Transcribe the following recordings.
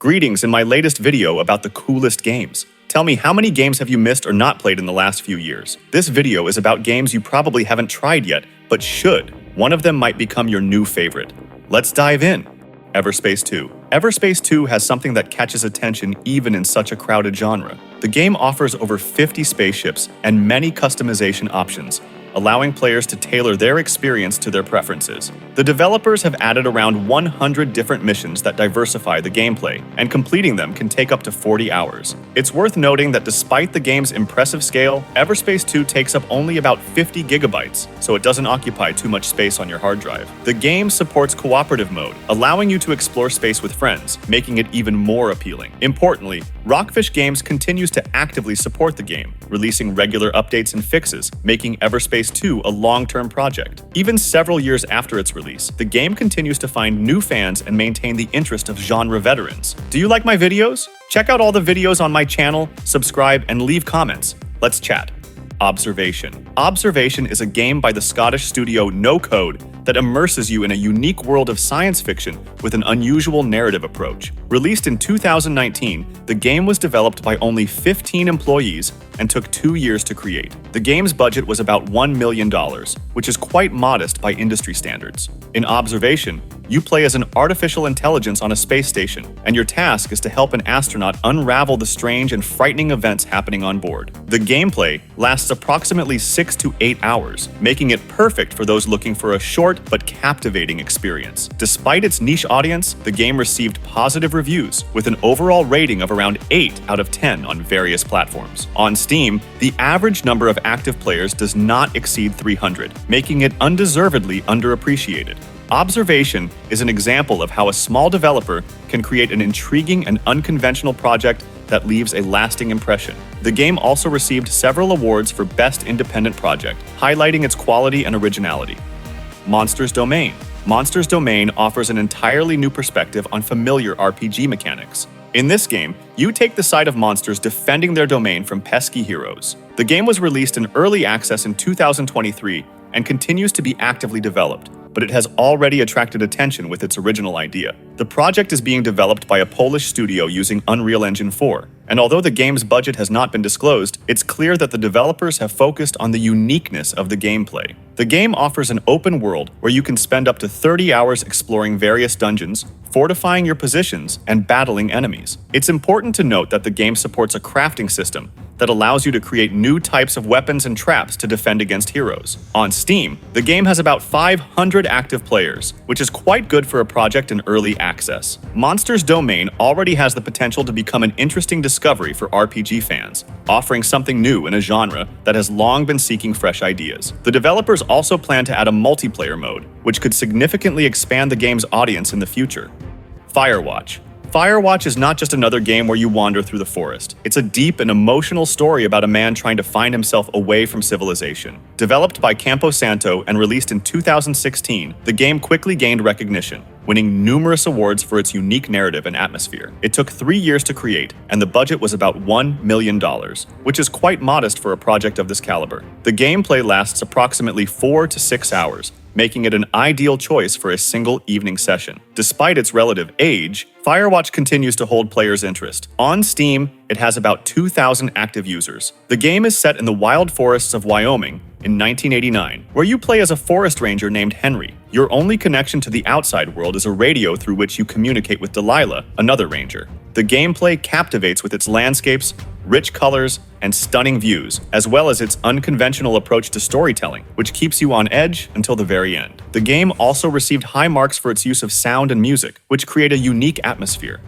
Greetings in my latest video about the coolest games. Tell me, how many games have you missed or not played in the last few years? This video is about games you probably haven't tried yet, but should. One of them might become your new favorite. Let's dive in. Everspace 2. Everspace 2 has something that catches attention even in such a crowded genre. The game offers over 50 spaceships and many customization options, allowing players to tailor their experience to their preferences. The developers have added around 100 different missions that diversify the gameplay, and completing them can take up to 40 hours. It's worth noting that despite the game's impressive scale, Everspace 2 takes up only about 50 gigabytes, so it doesn't occupy too much space on your hard drive. The game supports cooperative mode, allowing you to explore space with friends, making it even more appealing. Importantly, Rockfish Games continues to actively support the game, releasing regular updates and fixes, making Everspace 2 a long-term project. Even several years after its release, the game continues to find new fans and maintain the interest of genre veterans. Do you like my videos? Check out all the videos on my channel, subscribe, and leave comments. Let's chat. Observation. Observation is a game by the Scottish studio No Code that immerses you in a unique world of science fiction with an unusual narrative approach. Released in 2019, the game was developed by only 15 employees and took 2 years to create. The game's budget was about $1 million, which is quite modest by industry standards. In Observation, you play as an artificial intelligence on a space station, and your task is to help an astronaut unravel the strange and frightening events happening on board. The gameplay lasts approximately 6 to 8 hours, making it perfect for those looking for a short but captivating experience. Despite its niche audience, the game received positive reviews, with an overall rating of around 8 out of 10 on various platforms. On Steam, the average number of active players does not exceed 300, making it undeservedly underappreciated. Observation is an example of how a small developer can create an intriguing and unconventional project that leaves a lasting impression. The game also received several awards for Best Independent Project, highlighting its quality and originality. Monsters Domain. Monsters Domain offers an entirely new perspective on familiar RPG mechanics. In this game, you take the side of monsters defending their domain from pesky heroes. The game was released in early access in 2023 and continues to be actively developed, but it has already attracted attention with its original idea. The project is being developed by a Polish studio using Unreal Engine 4, and although the game's budget has not been disclosed, it's clear that the developers have focused on the uniqueness of the gameplay. The game offers an open world where you can spend up to 30 hours exploring various dungeons, fortifying your positions, and battling enemies. It's important to note that the game supports a crafting system that allows you to create new types of weapons and traps to defend against heroes. On Steam, the game has about 500 active players, which is quite good for a project in early access. Monsters Domain already has the potential to become an interesting discovery for RPG fans, offering something new in a genre that has long been seeking fresh ideas. The developers also plan to add a multiplayer mode, which could significantly expand the game's audience in the future. Firewatch. Firewatch is not just another game where you wander through the forest. It's a deep and emotional story about a man trying to find himself away from civilization. Developed by Campo Santo and released in 2016, the game quickly gained recognition, winning numerous awards for its unique narrative and atmosphere. It took 3 years to create, and the budget was about $1 million, which is quite modest for a project of this caliber. The gameplay lasts approximately 4 to 6 hours, making it an ideal choice for a single evening session. Despite its relative age, Firewatch continues to hold players' interest. On Steam, it has about 2,000 active users. The game is set in the wild forests of Wyoming in 1989, where you play as a forest ranger named Henry. Your only connection to the outside world is a radio through which you communicate with Delilah, another ranger. The gameplay captivates with its landscapes, rich colors, and stunning views, as well as its unconventional approach to storytelling, which keeps you on edge until the very end. The game also received high marks for its use of sound and music, which create a unique atmosphere.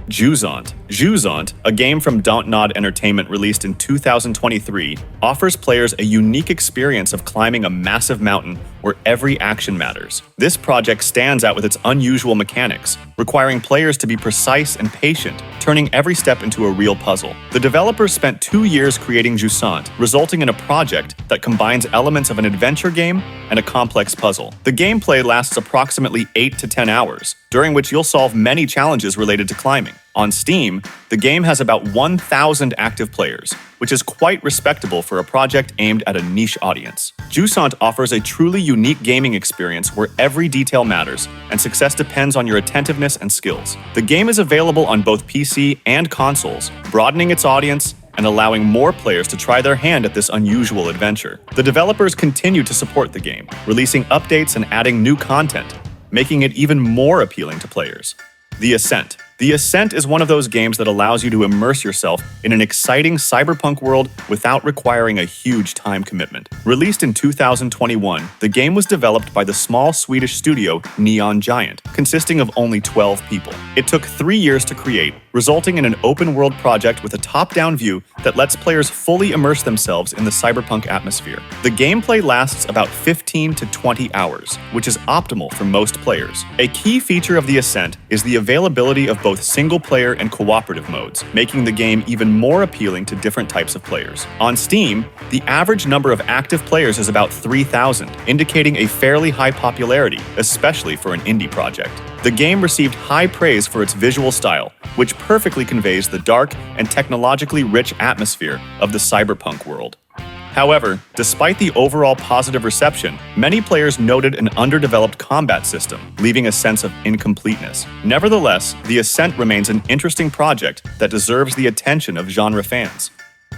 Jusant. Jusant, a game from Dontnod Entertainment released in 2023, offers players a unique experience of climbing a massive mountain where every action matters. This project stands out with its unusual mechanics, requiring players to be precise and patient, turning every step into a real puzzle. The developers spent 2 years creating Jusant, resulting in a project that combines elements of an adventure game and a complex puzzle. The gameplay lasts approximately 8 to 10 hours, during which you'll solve many challenges related to climbing. On Steam, the game has about 1,000 active players, which is quite respectable for a project aimed at a niche audience. Jusant offers a truly unique gaming experience where every detail matters, and success depends on your attentiveness and skills. The game is available on both PC and consoles, broadening its audience and allowing more players to try their hand at this unusual adventure. The developers continue to support the game, releasing updates and adding new content, making it even more appealing to players. The Ascent. The Ascent is one of those games that allows you to immerse yourself in an exciting cyberpunk world without requiring a huge time commitment. Released in 2021, the game was developed by the small Swedish studio Neon Giant, consisting of only 12 people. It took 3 years to create, resulting in an open-world project with a top-down view that lets players fully immerse themselves in the cyberpunk atmosphere. The gameplay lasts about 15 to 20 hours, which is optimal for most players. A key feature of the Ascent is the availability of both single-player and cooperative modes, making the game even more appealing to different types of players. On Steam, the average number of active players is about 3,000, indicating a fairly high popularity, especially for an indie project. The game received high praise for its visual style, which perfectly conveys the dark and technologically rich atmosphere of the cyberpunk world. However, despite the overall positive reception, many players noted an underdeveloped combat system, leaving a sense of incompleteness. Nevertheless, the Ascent remains an interesting project that deserves the attention of genre fans.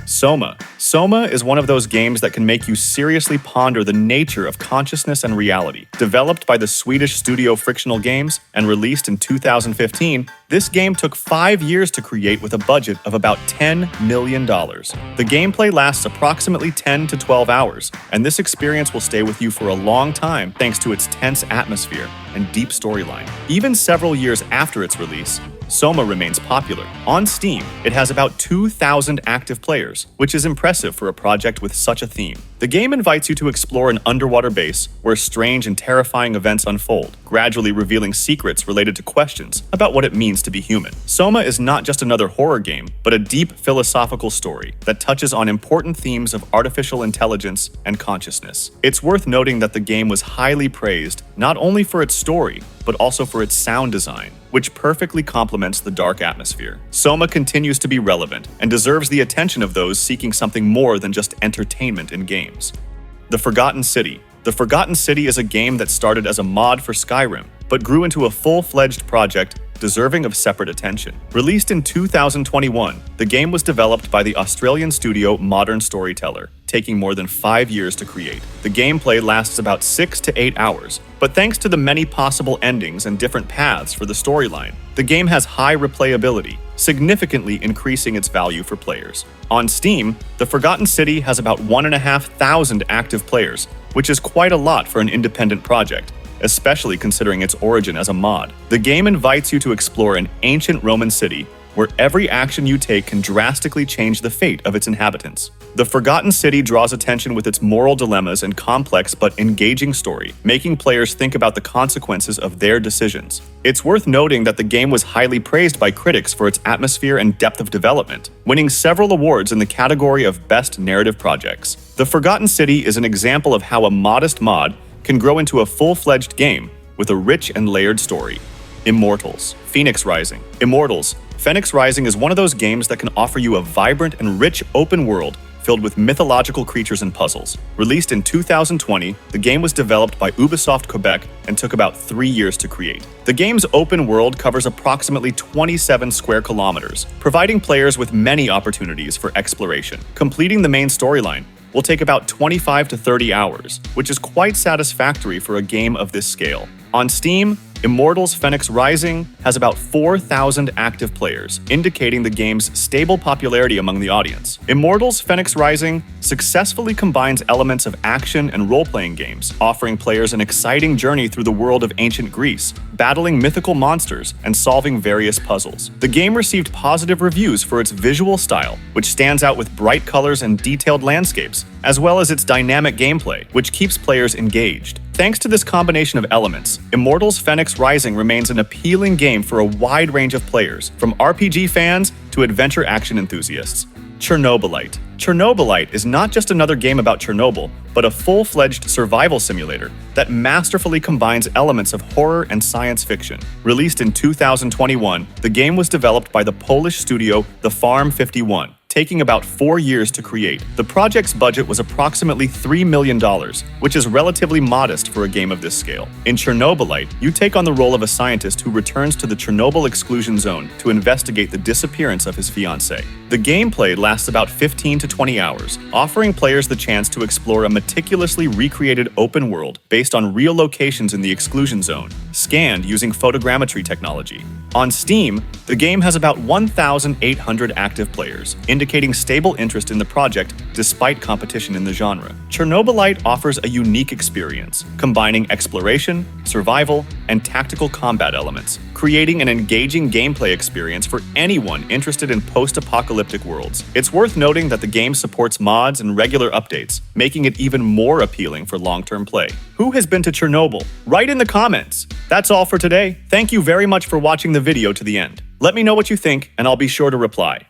Soma. Soma is one of those games that can make you seriously ponder the nature of consciousness and reality. Developed by the Swedish studio Frictional Games and released in 2015, this game took 5 years to create with a budget of about $10 million. The gameplay lasts approximately 10 to 12 hours, and this experience will stay with you for a long time thanks to its tense atmosphere and deep storyline. Even several years after its release, Soma remains popular. On Steam, it has about 2,000 active players, which is impressive for a project with such a theme. The game invites you to explore an underwater base where strange and terrifying events unfold, gradually revealing secrets related to questions about what it means to be human. Soma is not just another horror game, but a deep philosophical story that touches on important themes of artificial intelligence and consciousness. It's worth noting that the game was highly praised, not only for its story, but also for its sound design, which perfectly complements the dark atmosphere. Soma continues to be relevant and deserves the attention of those seeking something more than just entertainment in games. The Forgotten City. The Forgotten City is a game that started as a mod for Skyrim, but grew into a full-fledged project deserving of separate attention. Released in 2021, the game was developed by the Australian studio Modern Storyteller, taking more than 5 years to create. The gameplay lasts about 6 to 8 hours, but thanks to the many possible endings and different paths for the storyline, the game has high replayability, significantly increasing its value for players. On Steam, The Forgotten City has about 1,500 active players, which is quite a lot for an independent project, especially considering its origin as a mod. The game invites you to explore an ancient Roman city where every action you take can drastically change the fate of its inhabitants. The Forgotten City draws attention with its moral dilemmas and complex but engaging story, making players think about the consequences of their decisions. It's worth noting that the game was highly praised by critics for its atmosphere and depth of development, winning several awards in the category of Best Narrative Projects. The Forgotten City is an example of how a modest mod can grow into a full-fledged game with a rich and layered story. Immortals. Fenyx Rising. Immortals. Fenyx Rising is one of those games that can offer you a vibrant and rich open world filled with mythological creatures and puzzles. Released in 2020, the game was developed by Ubisoft Quebec and took about 3 years to create. The game's open world covers approximately 27 square kilometers, providing players with many opportunities for exploration. Completing the main storyline will take about 25 to 30 hours, which is quite satisfactory for a game of this scale. On Steam, Immortals Fenyx Rising has about 4,000 active players, indicating the game's stable popularity among the audience. Immortals Fenyx Rising successfully combines elements of action and role-playing games, offering players an exciting journey through the world of ancient Greece, battling mythical monsters and solving various puzzles. The game received positive reviews for its visual style, which stands out with bright colors and detailed landscapes, as well as its dynamic gameplay, which keeps players engaged. Thanks to this combination of elements, Immortals Fenyx Rising remains an appealing game for a wide range of players, from RPG fans to adventure action enthusiasts. ChernobyLite. ChernobyLite is not just another game about Chernobyl, but a full-fledged survival simulator that masterfully combines elements of horror and science fiction. Released in 2021, the game was developed by the Polish studio The Farm 51, taking about 4 years to create. The project's budget was approximately $3 million, which is relatively modest for a game of this scale. In ChernobyLite, you take on the role of a scientist who returns to the Chernobyl exclusion zone to investigate the disappearance of his fiancée. The gameplay lasts about 15 to 20 hours, offering players the chance to explore a meticulously recreated open world based on real locations in the exclusion zone, scanned using photogrammetry technology. On Steam, the game has about 1,800 active players, indicating stable interest in the project despite competition in the genre. ChernobyLite offers a unique experience, combining exploration, survival, and tactical combat elements, creating an engaging gameplay experience for anyone interested in post-apocalyptic worlds. It's worth noting that the game supports mods and regular updates, making it even more appealing for long-term play. Who has been to Chernobyl? Write in the comments! That's all for today. Thank you very much for watching the video to the end. Let me know what you think, and I'll be sure to reply.